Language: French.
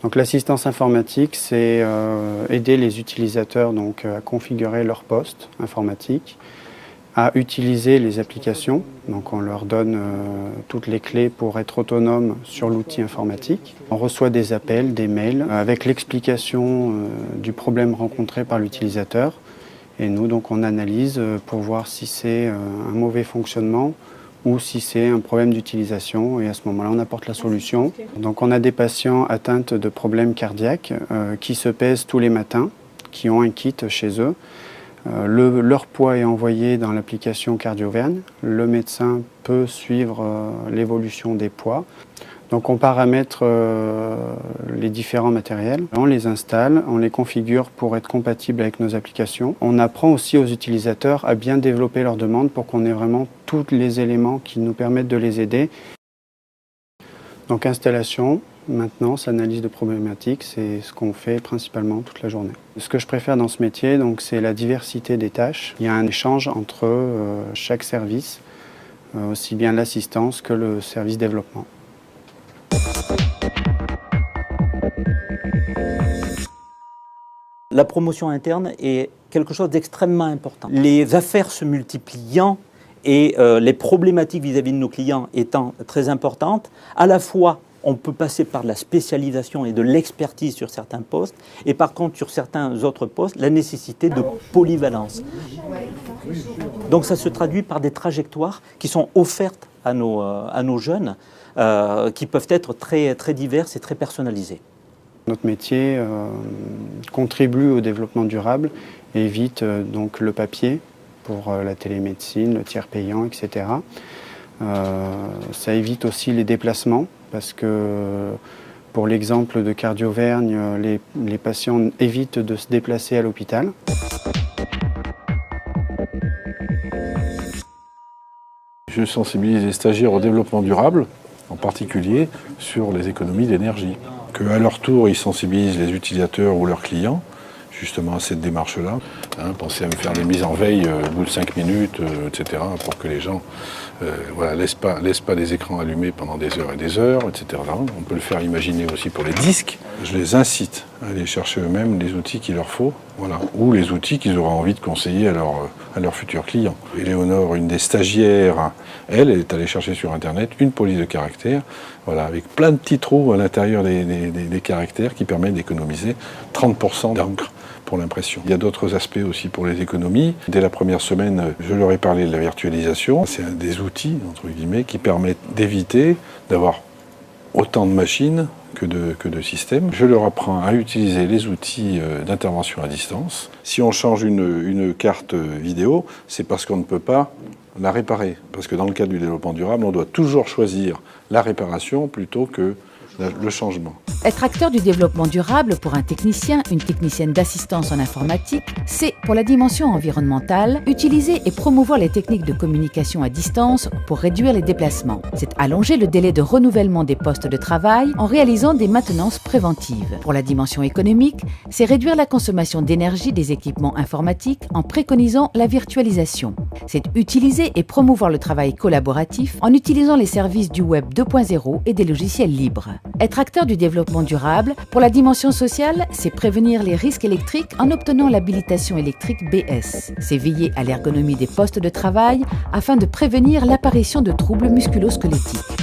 Donc l'assistance informatique, c'est aider les utilisateurs donc, à configurer leur poste informatique, à utiliser les applications. Donc on leur donne toutes les clés pour être autonome sur l'outil informatique. On reçoit des appels, des mails avec l'explication du problème rencontré par l'utilisateur. Et nous, donc, on analyse pour voir si c'est un mauvais fonctionnement ou si c'est un problème d'utilisation. Et à ce moment-là, on apporte la solution. Donc on a des patients atteints de problèmes cardiaques qui se pèsent tous les matins, qui ont un kit chez eux. Leur poids est envoyé dans l'application CardioVergne. Le médecin peut suivre l'évolution des poids. Donc on paramètre les différents matériels, on les installe, on les configure pour être compatibles avec nos applications. On apprend aussi aux utilisateurs à bien développer leurs demandes pour qu'on ait vraiment tous les éléments qui nous permettent de les aider. Donc installation, maintenance, analyse de problématiques, c'est ce qu'on fait principalement toute la journée. Ce que je préfère dans ce métier, c'est la diversité des tâches. Il y a un échange entre chaque service, aussi bien l'assistance que le service développement. La promotion interne est quelque chose d'extrêmement important. Les affaires se multipliant et les problématiques vis-à-vis de nos clients étant très importantes, à la fois on peut passer par de la spécialisation et de l'expertise sur certains postes, et par contre sur certains autres postes, la nécessité de polyvalence. Donc ça se traduit par des trajectoires qui sont offertes à nos jeunes, qui peuvent être très, très diverses et très personnalisées. Notre métier contribue au développement durable et évite donc le papier pour la télémédecine, le tiers payant, etc. Ça évite aussi les déplacements parce que pour l'exemple de CardioVergne, les patients évitent de se déplacer à l'hôpital. Je sensibilise les stagiaires au développement durable, en particulier sur les économies d'énergie. Qu'à leur tour, ils sensibilisent les utilisateurs ou leurs clients justement à cette démarche-là. Pensez à me faire des mises en veille au bout de 5 minutes, etc., pour que les gens laissent pas les écrans allumés pendant des heures et des heures, etc. On peut le faire imaginer aussi pour les disques. Je les incite à aller chercher eux-mêmes les outils qu'il leur faut, ou les outils qu'ils auront envie de conseiller à leurs futurs clients. Éléonore, une des stagiaires, elle est allée chercher sur Internet une police de caractères, avec plein de petits trous à l'intérieur des caractères qui permettent d'économiser 30% d'encre pour l'impression. Il y a d'autres aspects aussi pour les économies. Dès la première semaine, je leur ai parlé de la virtualisation. C'est un des outils, entre guillemets, qui permettent d'éviter d'avoir autant de machines que de systèmes. Je leur apprends à utiliser les outils d'intervention à distance. Si on change une carte vidéo, c'est parce qu'on ne peut pas la réparer. Parce que dans le cadre du développement durable, on doit toujours choisir la réparation plutôt que le changement. Être acteur du développement durable pour un technicien, une technicienne d'assistance en informatique, c'est, pour la dimension environnementale, utiliser et promouvoir les techniques de communication à distance pour réduire les déplacements. C'est allonger le délai de renouvellement des postes de travail en réalisant des maintenances préventives. Pour la dimension économique, c'est réduire la consommation d'énergie des équipements informatiques en préconisant la virtualisation. C'est utiliser et promouvoir le travail collaboratif en utilisant les services du Web 2.0 et des logiciels libres. Être acteur du développement durable, pour la dimension sociale, c'est prévenir les risques électriques en obtenant l'habilitation électrique BS. C'est veiller à l'ergonomie des postes de travail afin de prévenir l'apparition de troubles musculo-squelettiques.